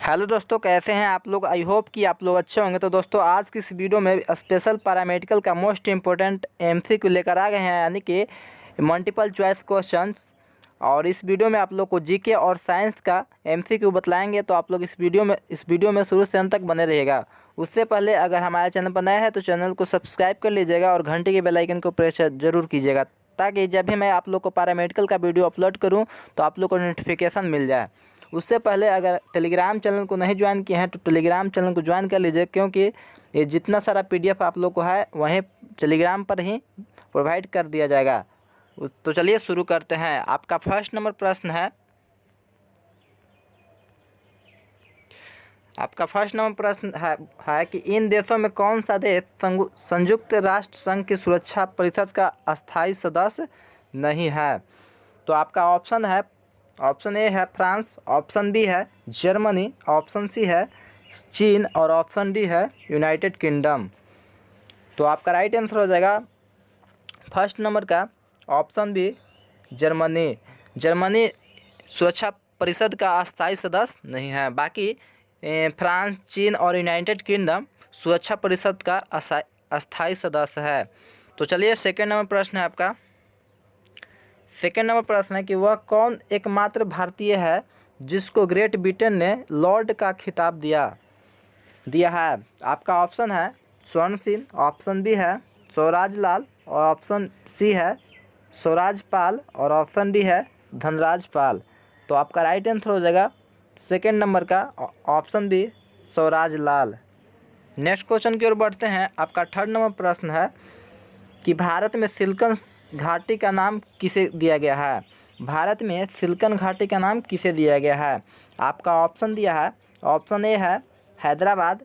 Hello दोस्तों, कैसे हैं आप लोग। आई होप कि आप लोग अच्छे होंगे। तो दोस्तों, आज की इस वीडियो में स्पेशल पैरामेडिकल का मोस्ट इम्पोर्टेंट एमसीक्यू लेकर आ गए हैं, यानी कि मल्टीपल चॉइस क्वेश्चंस। और इस वीडियो में आप लोग को जीके और साइंस का एमसीक्यू बतलाएंगे। तो आप लोग इस वीडियो में शुरू से अंत तक बने रहिएगा। उससे पहले अगर हमारे चैनल पर नया है तो चैनल को सब्सक्राइब कर लीजिएगा और घंटे के बेल आइकन को प्रेस जरूर कीजिएगा, ताकि जब भी मैं आप लोग को पैरामेडिकल का वीडियो अपलोड करूं तो आप लोग को नोटिफिकेशन मिल जाए। उससे पहले अगर टेलीग्राम चैनल को नहीं ज्वाइन किए हैं तो टेलीग्राम चैनल को ज्वाइन कर लीजिए, क्योंकि ये जितना सारा पीडीएफ आप लोग को है वहीं टेलीग्राम पर ही प्रोवाइड कर दिया जाएगा। तो चलिए शुरू करते हैं। आपका फर्स्ट नंबर प्रश्न है, है कि इन देशों में कौन सा देश संयुक्त राष्ट्र संघ की सुरक्षा परिषद का अस्थायी सदस्य नहीं है। तो आपका ऑप्शन ए है फ्रांस, ऑप्शन बी है जर्मनी, ऑप्शन सी है चीन और ऑप्शन डी है यूनाइटेड किंगडम। तो आपका राइट आंसर हो जाएगा फर्स्ट नंबर का ऑप्शन बी जर्मनी सुरक्षा परिषद का अस्थायी सदस्य नहीं है। बाकी फ्रांस, चीन और यूनाइटेड किंगडम सुरक्षा परिषद का अस्थायी सदस्य है। तो चलिए सेकेंड नंबर प्रश्न है आपका। सेकेंड नंबर प्रश्न है कि वह कौन एकमात्र भारतीय है जिसको ग्रेट ब्रिटेन ने लॉर्ड का खिताब दिया है। आपका ऑप्शन है स्वर्ण सिंह, ऑप्शन बी है स्वराज लाल और ऑप्शन सी है स्वराज पाल और ऑप्शन डी है धनराज पाल। तो आपका राइट आंसर हो जाएगा सेकेंड नंबर का ऑप्शन बी स्वराज लाल। नेक्स्ट क्वेश्चन की ओर बढ़ते हैं। आपका थर्ड नंबर प्रश्न है कि भारत में सिल्कन घाटी का नाम किसे दिया गया है। भारत में सिल्कन घाटी का नाम किसे दिया गया है। आपका ऑप्शन दिया है, ऑप्शन ए है हैदराबाद,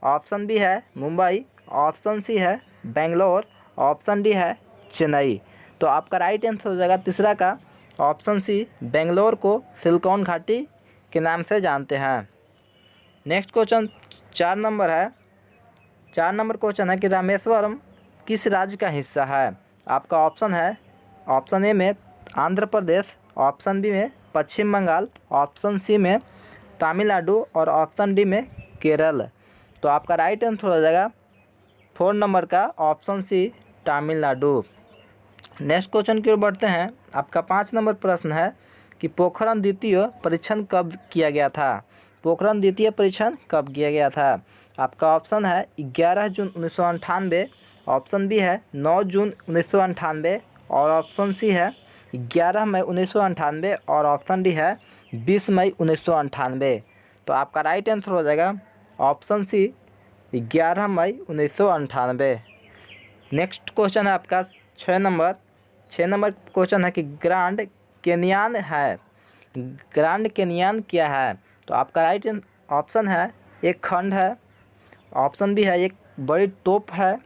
ऑप्शन बी है मुंबई, ऑप्शन सी है बेंगलोर, ऑप्शन डी है चेन्नई। तो आपका राइट आंसर हो जाएगा तीसरा का ऑप्शन सी, बेंगलोर को सिल्कन घाटी के नाम से जानते हैं। नेक्स्ट क्वेश्चन 4 नंबर है। 4 नंबर क्वेश्चन है कि रामेश्वरम किस राज्य का हिस्सा है। आपका ऑप्शन है ऑप्शन ए में आंध्र प्रदेश, ऑप्शन बी में पश्चिम बंगाल, ऑप्शन सी में तमिलनाडु और ऑप्शन डी में केरल। तो आपका राइट आंसर हो जाएगा 4 नंबर का option C Tamil Nadu. Next question की ओर बढ़ते हैं। आपका 5 नंबर प्रश्न है कि पोखरण द्वितीय परीक्षण कब किया गया था। पोखरण द्वितीय परीक्षण कब किया गया था। आपका ऑप्शन है 11 जून 1998, ऑप्शन बी है 9 जून 1998 और ऑप्शन सी है 11 मई 1998 और ऑप्शन डी है 20 मई 1998। तो आपका राइट आंसर हो जाएगा ऑप्शन सी 11 मई 1998। नेक्स्ट क्वेश्चन है आपका 6 नंबर क्वेश्चन है कि ग्रांड कैनियन क्या है। तो आपका राइट ऑप्शन है एक खंड है, ऑप्शन बी है एक बड़ी तोप है,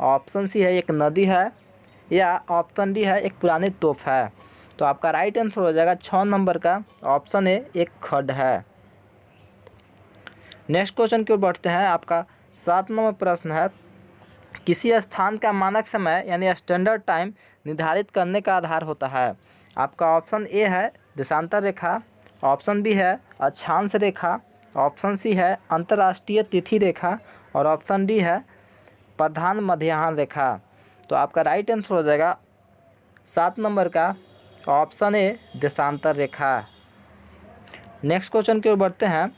ऑप्शन सी है एक नदी है या ऑप्शन डी है एक पुरानी तोप है। तो आपका राइट आंसर हो जाएगा 6 नंबर का ऑप्शन ए एक खंड है। नेक्स्ट क्वेश्चन की ओर बढ़ते हैं। आपका 7 नंबर प्रश्न है किसी स्थान का मानक समय यानी स्टैंडर्ड टाइम निर्धारित करने का आधार होता है। आपका ऑप्शन ए है देशांतर रेखा, ऑप्शन बी है अक्षांश रेखा, ऑप्शन सी है अंतर्राष्ट्रीय तिथि रेखा और ऑप्शन डी है प्रधान मध्याह्न रेखा। तो आपका राइट आंसर हो जाएगा 7 नंबर का ऑप्शन ए देशांतर रेखा। नेक्स्ट क्वेश्चन की ओर बढ़ते हैं।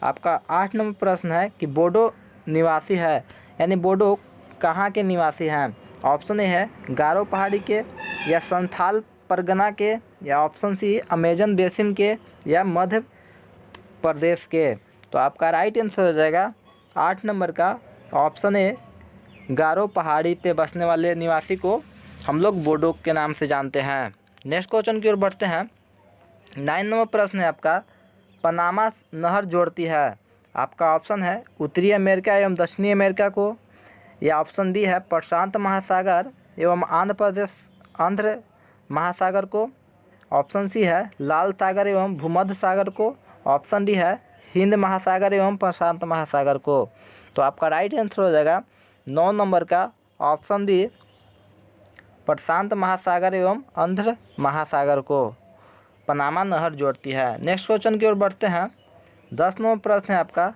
आपका 8 नंबर प्रश्न है कि बोडो निवासी है, यानी बोडो कहाँ के निवासी हैं। ऑप्शन ए है गारो पहाड़ी के या संथाल परगना के या ऑप्शन सी अमेजन बेसिन के या मध्य प्रदेश के। तो आपका राइट आंसर हो जाएगा 8 नंबर का ऑप्शन ए गारो पहाड़ी पे बसने वाले निवासी को हम लोग बोडो के नाम से जानते हैं। नेक्स्ट क्वेश्चन की ओर बढ़ते हैं। 9 नंबर प्रश्न है आपका पनामा नहर जोड़ती है। आपका ऑप्शन है उत्तरी अमेरिका एवं दक्षिणी अमेरिका को या ऑप्शन बी है प्रशांत महासागर एवं आंध्र महासागर को, ऑप्शन सी है लाल सागर एवं भूमध्य सागर को, ऑप्शन डी है हिंद महासागर एवं प्रशांत महासागर को। तो आपका राइट आंसर हो जाएगा 9 नंबर का ऑप्शन बी प्रशांत महासागर एवं आंध्र महासागर को पनामा नहर जोड़ती है। नेक्स्ट क्वेश्चन की ओर बढ़ते हैं। 10 नंबर प्रश्न है आपका,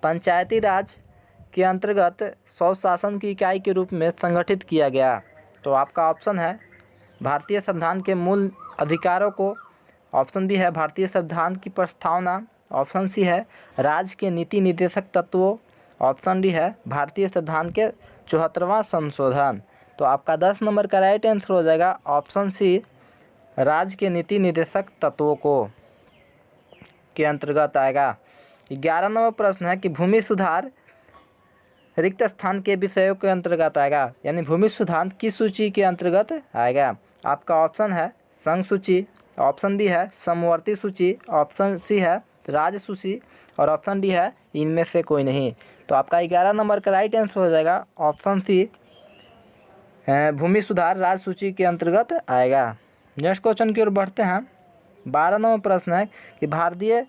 पंचायती राज के अंतर्गत स्वशासन की इकाई के रूप में संगठित किया गया। तो आपका ऑप्शन है भारतीय संविधान के मूल अधिकारों को, ऑप्शन बी है भारतीय संविधान की प्रस्तावना, ऑप्शन सी है राज्य के नीति निर्देशक तत्वों, ऑप्शन डी है भारतीय संविधान के 74वां संशोधन। तो आपका 10 नंबर का राइट आंसर हो जाएगा ऑप्शन सी, राज्य के नीति निर्देशक तत्वों को के अंतर्गत आएगा। 11 नंबर प्रश्न है कि भूमि सुधार रिक्त स्थान के विषयों के अंतर्गत आएगा, यानी भूमि सुधार किस सूची के अंतर्गत आएगा। आपका ऑप्शन है संघ सूची, ऑप्शन बी है समवर्ती सूची, ऑप्शन सी है राज्य सूची और ऑप्शन डी है इनमें से कोई नहीं। तो आपका 11 नंबर का राइट आंसर हो जाएगा ऑप्शन सी, भूमि सुधार राज्य सूची के अंतर्गत आएगा। नेक्स्ट क्वेश्चन की ओर बढ़ते हैं। 12 नंबर प्रश्न है कि भारतीय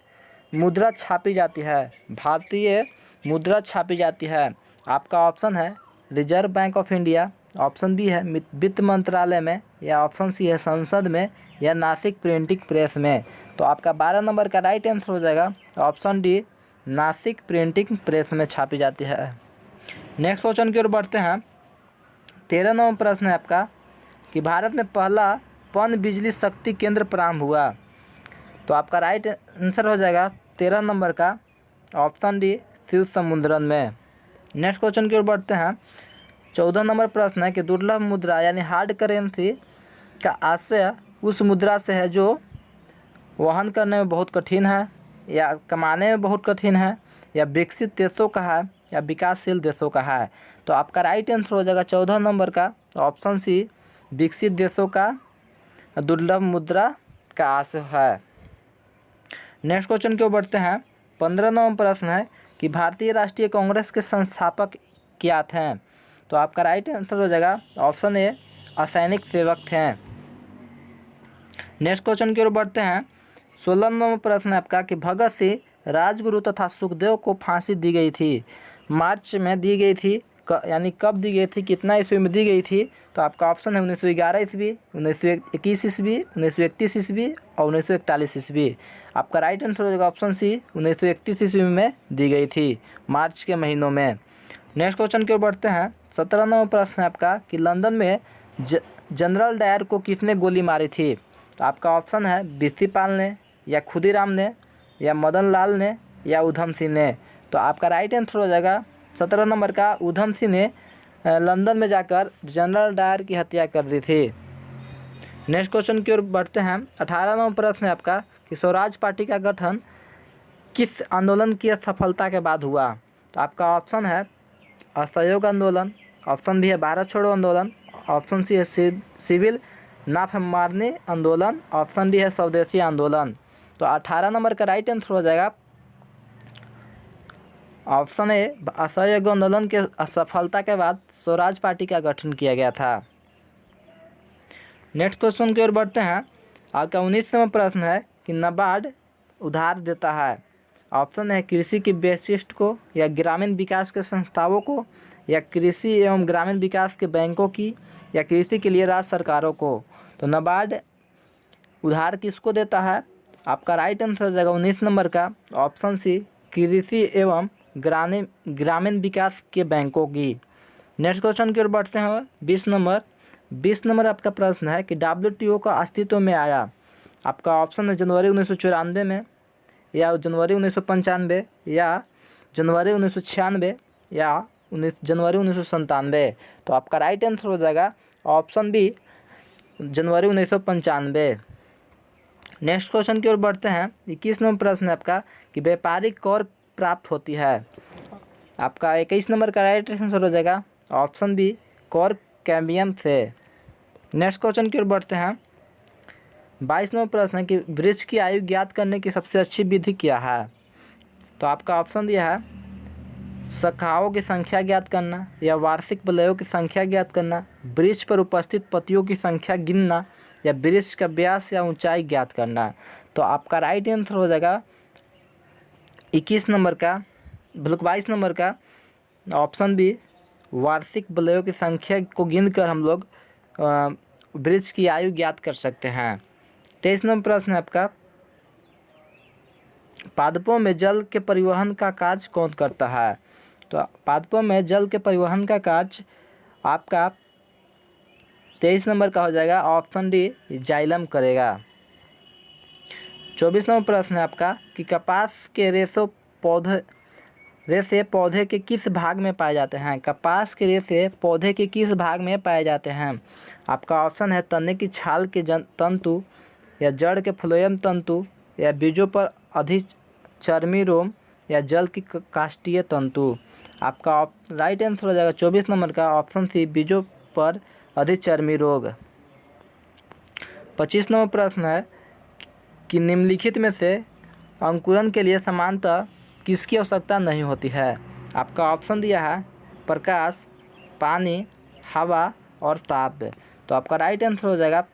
मुद्रा छापी जाती है, भारतीय मुद्रा छापी जाती है। आपका ऑप्शन है reserve bank of India, option B है वित्त मंत्रालय में, या ऑप्शन सी है संसद में, या नासिक प्रिंटिंग प्रेस में। तो आपका 12 नंबर का राइट आंसर हो जाएगा option D, Nashik printing press में छापी जाती है। नेक्स्ट क्वेश्चन की ओर बढ़ते हैं। 13 नंबर प्रश्न है आपका कि भारत में पहला पन बिजली शक्ति केंद्र प्रारंभ हुआ। तो आपका राइट आंसर हो जाएगा 13 नंबर का ऑप्शन डी, शिव समुद्रम में। नेक्स्ट क्वेश्चन की ओर बढ़ते हैं। 14 नंबर प्रश्न है कि दुर्लभ मुद्रा यानी हार्ड करेंसी का आशय उस मुद्रा से है जो वहन करने में बहुत कठिन है, या कमाने में बहुत कठिन है, या विकसित देशों का है, या विकासशील देशों का है। तो आपका राइट आंसर हो जाएगा 14 नंबर का ऑप्शन सी, विकसित देशों का दुर्लभ मुद्रा का आशय है। नेक्स्ट क्वेश्चन की ओर बढ़ते हैं। 15 नंबर प्रश्न है कि भारतीय राष्ट्रीय कांग्रेस के संस्थापक क्या थे। तो आपका राइट आंसर हो जाएगा ऑप्शन ए, असैनिक सेवक थे। नेक्स्ट क्वेश्चन की ओर बढ़ते हैं। 16 नंबर प्रश्न है आपका कि भगत सिंह, राजगुरु तथा सुखदेव को फांसी दी गई थी, मार्च में दी गई थी, यानी कब दी गई थी, कितना ईस्वी में दी गई थी। तो आपका ऑप्शन है 1911 ईस्वी, 1921 ईस्वी, 1931 ईस्वी और 1941 ईस्वी। आपका राइट आंसर हो जाएगा ऑप्शन सी, 1931 ईस्वी में दी गई थी, मार्च के महीनों में। नेक्स्ट क्वेश्चन की ओर बढ़ते हैं। 17 नंबर प्रश्न है आपका कि लंदन में जनरल डायर को किसने गोली मारी थी। तो आपका ऑप्शन है बीसी पाल ने, या खुदीराम ने, या मदन लाल ने, या उधम सिंह ने। तो आपका राइट आंसर हो जाएगा 17 नंबर का उधम सिंह ने लंदन में जाकर जनरल डायर की हत्या कर दी थी। नेक्स्ट क्वेश्चन की ओर बढ़ते हैं। 18 नंबर प्रश्न है आपका कि स्वराज पार्टी का गठन किस आंदोलन की सफलता के बाद हुआ। तो आपका ऑप्शन है असहयोग आंदोलन, ऑप्शन बी है भारत छोड़ो आंदोलन, ऑप्शन सी है सिविल नाफरमानी आंदोलन, ऑप्शन डी है स्वदेशी आंदोलन। तो 18 नंबर का राइट आंसर हो जाएगा ऑप्शन ए, असहयोग आंदोलन के असफलता के बाद स्वराज पार्टी का गठन किया गया था। नेक्स्ट क्वेश्चन की ओर बढ़ते हैं। आपका 19वां प्रश्न है कि नाबार्ड उधार देता है। ऑप्शन है कृषि की वैशिष्ट को, या ग्रामीण विकास के संस्थाओं को, या कृषि एवं ग्रामीण विकास के बैंकों की, या कृषि के लिए राज्य सरकारों को। तो नाबार्ड उधार किसको देता है। आपका राइट आंसर हो जाएगा 19 नंबर का ऑप्शन सी, कृषि एवं ग्रामीण विकास के बैंकों की। नेक्स्ट क्वेश्चन की ओर बढ़ते हैं। 20 नंबर आपका प्रश्न है कि WTO का अस्तित्व में आया। आपका ऑप्शन है जनवरी 1994 में, या जनवरी 1995, या जनवरी 1996, या जनवरी 1997। तो आपका राइट आंसर हो जाएगा ऑप्शन बी, जनवरी 1995। नेक्स्ट क्वेश्चन की ओर बढ़ते हैं। 21 नंबर प्रश्न है आपका कि व्यापारिक कर प्राप्त होती है। आपका 21 नंबर का राइट आंसर हो जाएगा ऑप्शन बी, कर कैम्बियम से। नेक्स्ट क्वेश्चन की ओर बढ़ते हैं। 22 नंबर प्रश्न है कि वृक्ष की आयु ज्ञात करने की सबसे अच्छी विधि क्या है। तो आपका ऑप्शन दिया है शाखाओं की संख्या ज्ञात करना, या वार्षिक वलयों की संख्या ज्ञात करना, वृक्ष पर उपस्थित पत्तियों की संख्या गिनना, या वृक्ष का व्यास या ऊंचाई ज्ञात करना। तो आपका राइट आंसर हो जाएगा 21 नंबर का, बल्कि 22 नंबर का ऑप्शन बी, वार्षिक वलयों की संख्या को गिनकर हम लोग वृक्ष की आयु ज्ञात कर सकते हैं। 23 नंबर प्रश्न है आपका पादपों में जल के परिवहन का कार्य कौन करता है? तो पादपों में जल के परिवहन का कार्य आपका 23 नंबर का हो जाएगा ऑप्शन डी जाइलम करेगा। 24 नंबर प्रश्न है आपका कि कपास के रेशे पौधे के किस भाग में पाए जाते हैं? कपास के रेशे पौधे के किस भाग में पाए जाते हैं? आपका ऑप्शन है तने की छाल के तंतु, या जड़ के फ्लोएम तंतु, या बीजों पर अधिचर्मी रोम, या जल की काष्ठीय तंतु। आपका राइट आंसर हो जाएगा 24 नंबर का ऑप्शन सी बीजों पर अधिचर्मी रोग। 25 नंबर प्रश्न है कि निम्नलिखित में से अंकुरन के लिए समानतः किसकी आवश्यकता नहीं होती है? आपका ऑप्शन दिया है प्रकाश, पानी, हवा और ताप। तो आपका राइट आंसर हो जाएगा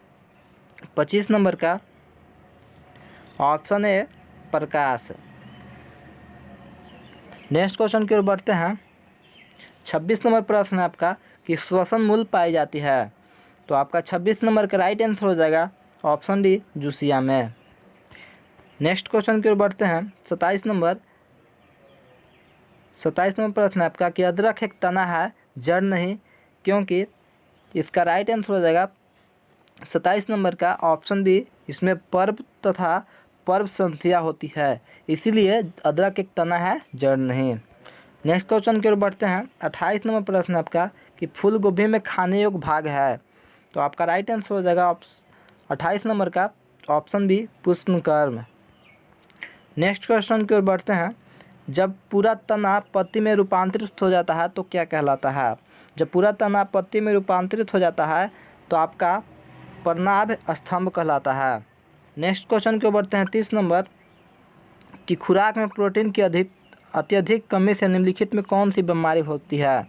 25 नंबर का option A Prakash. Next question की ओर बढ़ते हैं। 26 नंबर प्रश्न है आपका कि श्वसन मूल पाई जाती है? तो आपका 26 नंबर का राइट आंसर हो जाएगा ऑप्शन डी जूसिया में। नेक्स्ट क्वेश्चन की ओर बढ़ते हैं। 27 नंबर प्रश्न है आपका कि अदरक एक तना है जड़ नहीं, क्योंकि इसका राइट आंसर हो जाएगा 27 नंबर का ऑप्शन बी, इसमें पर्व तथा पर्व संध्या होती है, इसीलिए अदरक एक तना है जड़ नहीं। नेक्स्ट क्वेश्चन की ओर बढ़ते हैं। 28 नंबर प्रश्न है आपका कि फूल गोभी में खाने योग्य भाग है? तो आपका राइट आंसर हो जाएगा 28 नंबर का ऑप्शन बी पुष्पकर्म। नेक्स्ट क्वेश्चन की ओर बढ़ते हैं। जब पूरा तना पत्ती में रूपांतरित हो जाता है तो क्या कहलाता है? जब पूरा तना पत्ती में रूपांतरित हो जाता है तो आपका पर्णाभ स्तंभ कहलाता है। नेक्स्ट क्वेश्चन की ओर बढ़ते हैं। 30 नंबर कि खुराक में प्रोटीन की अत्यधिक कमी से निम्नलिखित में कौन सी बीमारी होती है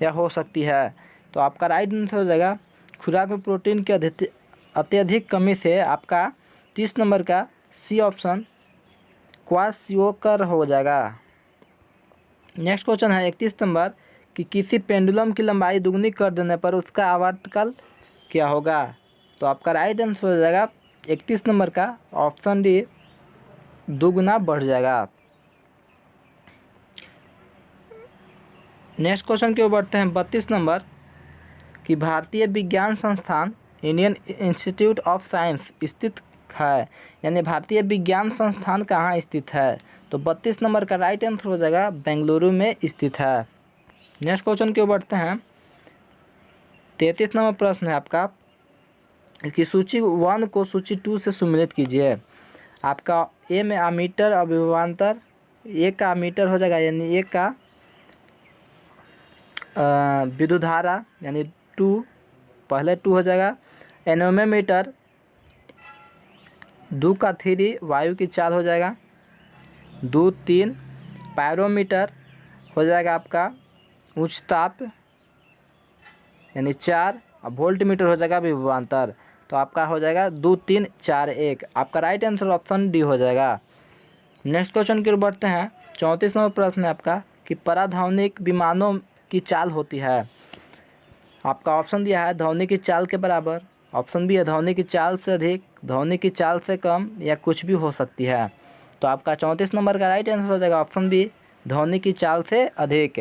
या हो सकती है? तो आपका राइट आंसर हो जाएगा खुराक में प्रोटीन की अत्यधिक कमी से आपका 30 नंबर का सी ऑप्शन क्वाशियोकर हो जाएगा। नेक्स्ट क्वेश्चन है 31 नंबर कि किसी पेंडुलम की लंबाई दुगनी कर देने पर उसका आवर्तकाल क्या होगा? तो आपका राइट आंसर हो जाएगा 31 नंबर का ऑप्शन डी दुगना बढ़ जाएगा। नेक्स्ट क्वेश्चन की ओर बढ़ते हैं। 32 नंबर कि भारतीय विज्ञान संस्थान इंडियन इंस्टीट्यूट ऑफ साइंस स्थित है, यानी भारतीय विज्ञान संस्थान कहाँ स्थित है? तो 32 नंबर का राइट आंसर हो जाएगा बेंगलुरु में स्थित है। नेक्स्ट क्वेश्चन की ओर बढ़ते हैं। 33 नंबर प्रश्न है आपका कि सूची 1 को सूची 2 से सम्मिलित कीजिए। आपका ए में अमीटर अभिवांतर, ए का अमीटर हो जाएगा यानी ए का विद्युतधारा यानी 2, पहले 2 हो जाएगा। एनोमीटर 2 का 3 वायु की चाल हो जाएगा। 2 3 पायरोमीटर हो जाएगा आपका उच्च ताप यानी 4, और वोल्टमीटर हो जाएगा विभवांतर। तो आपका हो जाएगा 2 3 4 1। आपका राइट आंसर ऑप्शन डी हो जाएगा। नेक्स्ट क्वेश्चन की ओर बढ़ते हैं। 34 नंबर प्रश्न है आपका कि पराध्वनिक विमानों की चाल होती है। आपका ऑप्शन दिया है ध्वनि की चाल के बराबर, ऑप्शन बी है ध्वनि की चाल से अधिक, ध्वनि की चाल से कम, या कुछ भी हो सकती है। तो आपका 34 नंबर का राइट आंसर हो जाएगा ऑप्शन बी ध्वनि की चाल से अधिक।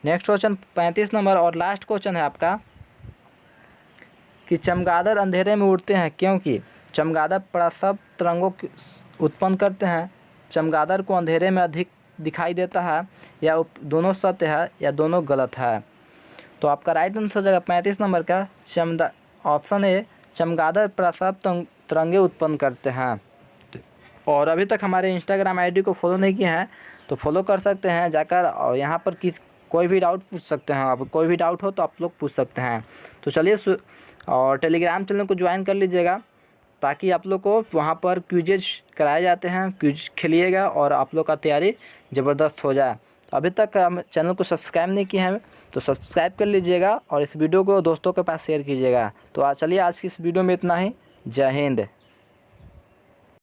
नेक्स्ट क्वेश्चन 35 नंबर और लास्ट क्वेश्चन है आपका कि चमगादड़ अंधेरे में उड़ते हैं क्योंकि चमगादड़ प्रसव तरंगों उत्पन्न करते हैं। चमगादड़ को अंधेरे में अधिक दिखाई देता है, या दोनों सत्य है या दोनों गलत है? तो आपका राइट आंसर हो जाएगा 35 नंबर का ऑप्शन ए चमगादड़ प्रसव तरंगे उत्पन्न करते हैं। और अभी तक हमारे इंस्टाग्राम आईडी को फॉलो नहीं किए हैं तो फॉलो कर सकते हैं जाकर, और यहाँ पर कोई भी डाउट पूछ सकते हैं। आप कोई भी डाउट हो तो आप लोग पूछ सकते हैं। तो चलिए और टेलीग्राम चैनल को ज्वाइन कर लीजिएगा ताकि आप लोग को वहाँ पर क्विजेज कराए जाते हैं, क्विज खेलिएगा और आप लोग का तैयारी ज़बरदस्त हो जाए। अभी तक हम चैनल को सब्सक्राइब नहीं किए हैं तो सब्सक्राइब कर लीजिएगा और इस वीडियो को दोस्तों के पास शेयर कीजिएगा। तो चलिए आज की इस वीडियो में इतना ही। जय हिंद।